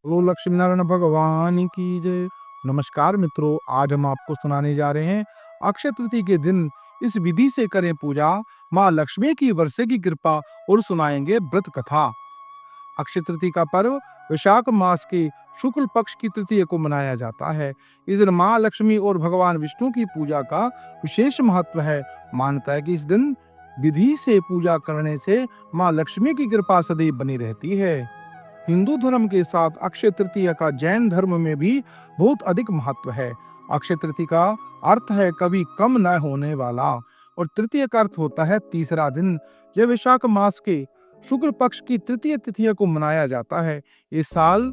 बोलो लक्ष्मी नारायण भगवान की जय। नमस्कार मित्रों, आज हम आपको सुनाने जा रहे हैं अक्षय तृतीया के दिन इस विधि से करें पूजा, माँ लक्ष्मी की वर्षे की कृपा और सुनाएंगे व्रत कथा। अक्षय तृतीया का पर्व वैशाख मास के शुक्ल पक्ष की तृतीया को मनाया जाता है। इस दिन माँ लक्ष्मी और भगवान विष्णु की पूजा का विशेष महत्व है। मानता है कि इस दिन विधि से पूजा करने से माँ लक्ष्मी की कृपा सदैव बनी रहती है। हिंदू धर्म के साथ अक्षय तृतीया का जैन धर्म में भी बहुत अधिक महत्व है। अक्षय तृतीया का अर्थ है कभी कम न होने वाला और तृतीया का अर्थ होता है तीसरा दिन। यह वैशाख मास के शुक्ल पक्ष की तृतीय तिथि को मनाया जाता है। इस साल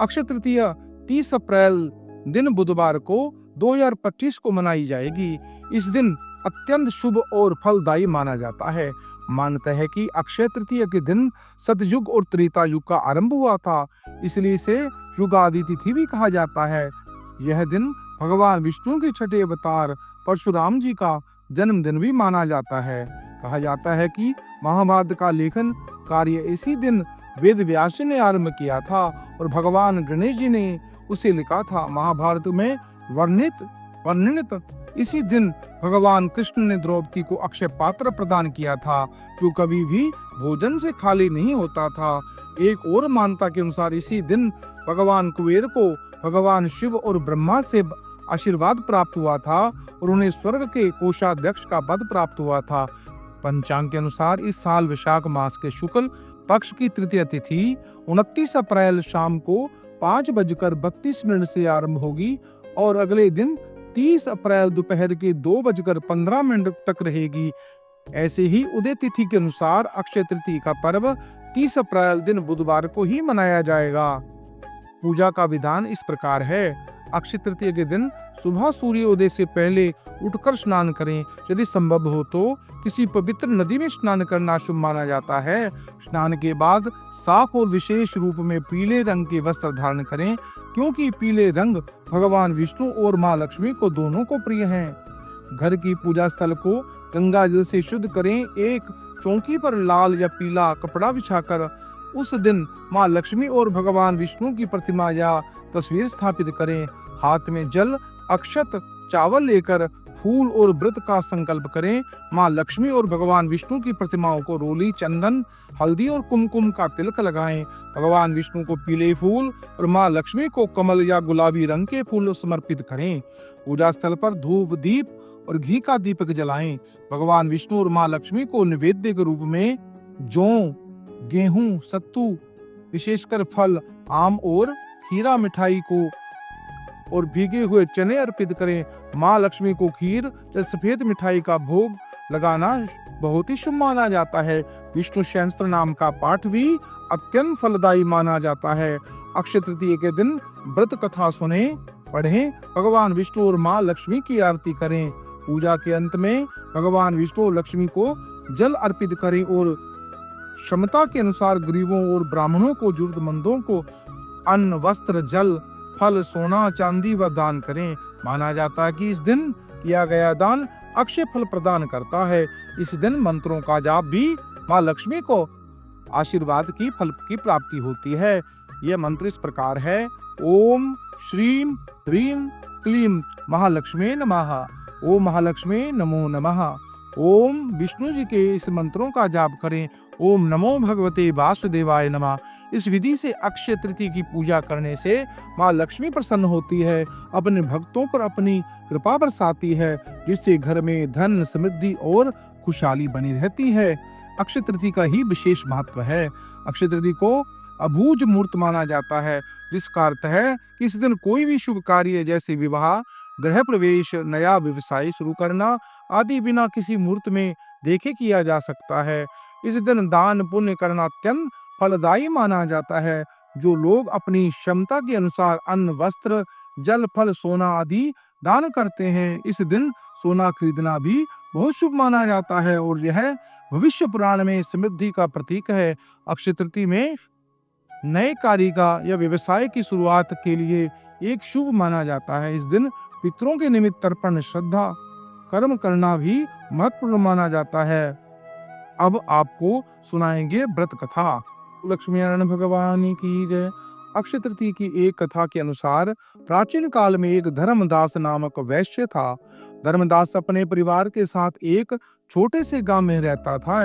अक्षय तृतीया 30 अप्रैल दिन बुधवार को 2025 को मनाई जाएगी। इस दिन अत्यंत शुभ और फलदायी माना जाता है। मानता है कि अक्षय तृतीया के दिन सतयुग और त्रेता युग का आरंभ हुआ था, इसलिए इसे युगादि तिथि भी कहा जाता है। यह दिन भगवान विष्णु के छठे अवतार परशुराम जी का जन्मदिन भी माना जाता है। कहा जाता है कि महाभारत का लेखन कार्य इसी दिन वेद व्यास जी ने आरंभ किया था और भगवान गणेश जी ने उसे लिखा था। महाभारत में वर्णित इसी दिन भगवान कृष्ण ने द्रौपदी को अक्षय पात्र प्रदान किया था, जो कभी भी भोजन से खाली नहीं होता था। एक और मान्यता के अनुसार इसी दिन भगवान कुबेर को भगवान शिव और ब्रह्मा से आशीर्वाद प्राप्त हुआ था और उन्हें स्वर्ग के कोषाध्यक्ष का पद प्राप्त हुआ था। पंचांग के अनुसार इस साल वैशाख मास के शुक्ल पक्ष की तृतीय तिथि 29 अप्रैल शाम को 5:32 से आरंभ होगी और अगले दिन 30 अप्रैल दोपहर के 2:15 तक रहेगी। ऐसे ही उदय तिथि के अनुसार अक्षय तृतीया का पर्व 30 अप्रैल दिन बुधवार को ही मनाया जाएगा। पूजा का विधान इस प्रकार है। अक्षय तृतीया के दिन सुबह सूर्योदय से पहले उठकर स्नान करें। यदि संभव हो तो किसी पवित्र नदी में स्नान करना शुभ माना जाता है। स्नान के बाद साफ और विशेष रूप में पीले रंग के वस्त्र धारण करें, क्योंकि पीले रंग भगवान विष्णु और माँ लक्ष्मी को दोनों को प्रिय हैं। घर की पूजा स्थल को गंगा जल से शुद्ध करें। एक चौकी पर लाल या पीला कपड़ा बिछाकर उस दिन माँ लक्ष्मी और भगवान विष्णु की प्रतिमा या तस्वीर स्थापित करें। हाथ में जल, अक्षत, चावल लेकर फूल और व्रत का संकल्प करें। माँ लक्ष्मी और भगवान विष्णु की प्रतिमाओं को रोली, चंदन, हल्दी और कुमकुम का तिलक लगाएं। भगवान विष्णु को पीले फूल और माँ लक्ष्मी को कमल या गुलाबी रंग के फूल समर्पित करें। पूजा स्थल पर धूप, दीप और घी का दीपक जलाएं। भगवान विष्णु और माँ लक्ष्मी को नैवेद्य के रूप में जौ, गेहूं, सत्तू, विशेषकर फल, आम और खीरा मिठाई को और भीगे हुए चने अर्पित करें। माँ लक्ष्मी को खीर या सफेद मिठाई का भोग लगाना बहुत ही शुभ माना जाता है। विष्णु सहस्त्र नाम का पाठ भी अत्यंत फलदायी माना जाता है। अक्षय तृतीया के दिन व्रत कथा सुने, पढ़ें, भगवान विष्णु और माँ लक्ष्मी की आरती करें। पूजा के अंत में भगवान विष्णु और लक्ष्मी को जल अर्पित करें और क्षमता के अनुसार गरीबों और ब्राह्मणों को, जरूरतमंदों को अन्न, वस्त्र, जल, फल, सोना, चांदी व दान करें। माना जाता है कि इस दिन किया गया दान अक्षय फल प्रदान करता है। इस दिन मंत्रों का जाप भी माँ लक्ष्मी को आशीर्वाद की फल की प्राप्ति होती है। यह मंत्र इस प्रकार है। ओम श्रीम ह्रीम क्लीम महालक्ष्मी नमः। ओम महालक्ष्मी नमो नमः। ओम विष्णु जी के इस मंत्रों का जाप करें। ओम नमो भगवते वासुदेवाय नमः। इस विधि से अक्षय तृतीया की पूजा करने से माँ लक्ष्मी प्रसन्न होती है, अपने भक्तों पर अपनी कृपा बरसाती है, जिससे घर में धन, समृद्धि और खुशहाली बनी रहती है। अक्षय तृतीया का ही विशेष महत्व है। अक्षय तृतीया को अबूझ मुहूर्त माना जाता है, जिसका अर्थ है कि इस दिन कोई भी शुभ कार्य जैसे विवाह, गृह प्रवेश, नया व्यवसाय शुरू करना आदि बिना किसी मुहूर्त में देखे किया जा सकता है। इस दिन दान पुण्य करना अत्यंत फलदायी माना जाता है। जो लोग अपनी क्षमता के अनुसार अन्न, वस्त्र, जल, फल, सोना आदि दान करते हैं, इस दिन सोना खरीदना भी बहुत शुभ माना जाता है और यह भविष्य पुराण में समृद्धि का प्रतीक है। अक्षय तृतीया में नए कार्य का या व्यवसाय की शुरुआत के लिए एक शुभ माना जाता है। इस दिन पितरों के निमित्त तर्पण, श्रद्धा, कर्म करना भी महत्वपूर्ण माना जाता है। अब आपको सुनाएंगे व्रत कथा। लक्ष्मी नारायण भगवान की जय। अक्षय तृतीया की एक कथा के अनुसार प्राचीन काल में एक धर्मदास नामक वैश्य था। धर्मदास अपने परिवार के साथ एक छोटे से गांव में रहता था।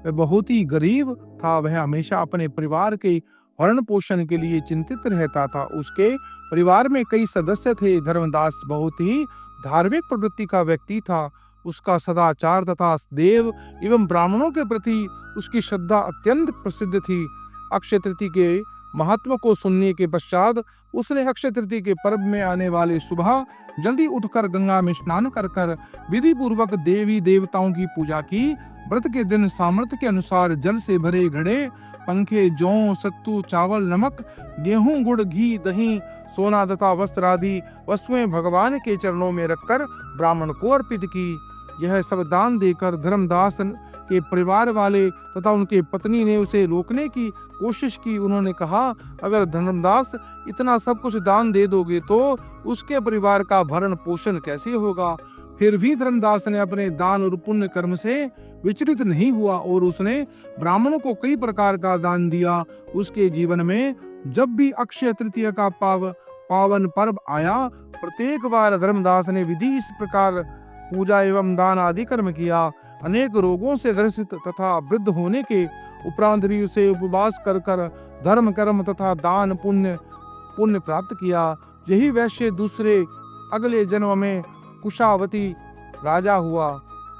वह बहुत ही गरीब था। वह हमेशा अपने परिवार के भरण पोषण के लिए चिंतित रहता था। उसके परिवार में कई सदस्य थे। धर्मदास बहुत ही धार्मिक प्रवृत्ति का व्यक्ति था। उसका सदाचार तथा देव एवं ब्राह्मणों के प्रति उसकी श्रद्धा अत्यंत प्रसिद्ध थी। अक्षय तृतीया के महत्व को सुनने के पश्चात उसने अक्षय तृतीया के पर्व में आने वाले सुबह जल्दी उठकर गंगा में स्नान कर विधि पूर्वक देवी देवताओं की पूजा की। व्रत के दिन सामर्थ्य के अनुसार जल से भरे घड़े, पंखे, जौ, सत्तू, चावल, नमक, गेहूं, गुड़, घी, दही, सोना तथा वस्त्र आदि वस्तुएं भगवान के चरणों में रखकर ब्राह्मण को अर्पित की। यह सब दान देकर धर्मदास के परिवार वाले तथा उनके पत्नी ने उसे रोकने की कोशिश की। उन्होंने कहा, अगर धर्मदास इतना सब कुछ दान दे दोगे तो उसके परिवार का भरण पोषण कैसे होगा। फिर भी धर्मदास ने अपने दान और पुण्य कर्म से विचलित नहीं हुआ और उसने ब्राह्मणों को कई प्रकार का दान दिया। उसके जीवन में जब भी अक्षय तृतीया का पावन पर्व आया, प्रत्येक बार धर्मदास ने विधि इस प्रकार पूजा एवं दान आदि कर्म किया। अनेक रोगों से ग्रसित तथा वृद्ध होने के उपरांत भी उसे उपवास कर धर्म कर्म तथा दान पुण्य प्राप्त किया। यही वैश्य अगले जन्म में कुशावती राजा हुआ।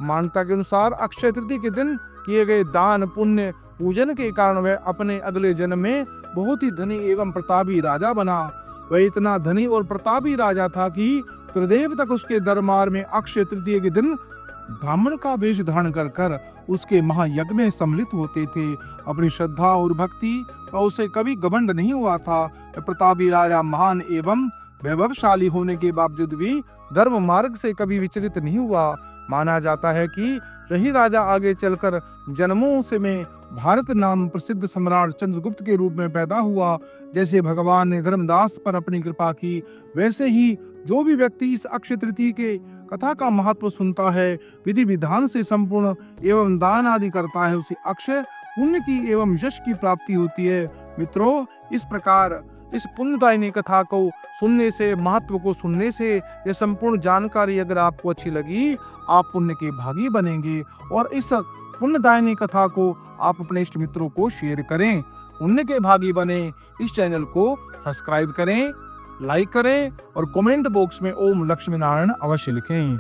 मान्यता के अनुसार अक्षय तृतीया के दिन किए गए दान पुण्य पूजन के कारण वह अपने अगले जन्म में बहुत ही धनी एवं प्रतापी राजा बना। वह इतना धनी और प्रतापी राजा था कि त्रिदेव तक उसके दरबार में अक्षय तृतीया के दिन ब्राह्मण का वेश धारण कर उसके महायज्ञ में सम्मिलित होते थे। अपनी श्रद्धा और भक्ति का उसे कभी घमंड नहीं हुआ था। प्रतापी राजा महान एवं वैभवशाली होने के बावजूद भी धर्म मार्ग से कभी विचलित नहीं हुआ। माना जाता है कि यही राजा आगे चलकर जन्मों से में भारत नाम प्रसिद्ध सम्राट चंद्रगुप्त के रूप में पैदा हुआ। जैसे भगवान ने धर्मदास पर अपनी कृपा की, वैसे ही जो भी व्यक्ति इस अक्षय तृतीया के कथा का महत्व सुनता है, विधि विधान से संपूर्ण एवं दान आदि करता है, उसे अक्षय पुण्य की एवं यश की प्राप्ति होती है। मित्रों, इस प्रकार इस पुण्यदायिनी कथा को सुनने से, महत्व को सुनने से यह संपूर्ण जानकारी अगर आपको अच्छी लगी, आप पुण्य के भागी बनेंगे। और इस पुण्यदायिनी कथा को आप अपने इष्ट मित्रों को शेयर करें, पुण्य के भागी बने। इस चैनल को सब्सक्राइब करें, लाइक करें और कमेंट बॉक्स में ओम लक्ष्मी नारायण अवश्य लिखें।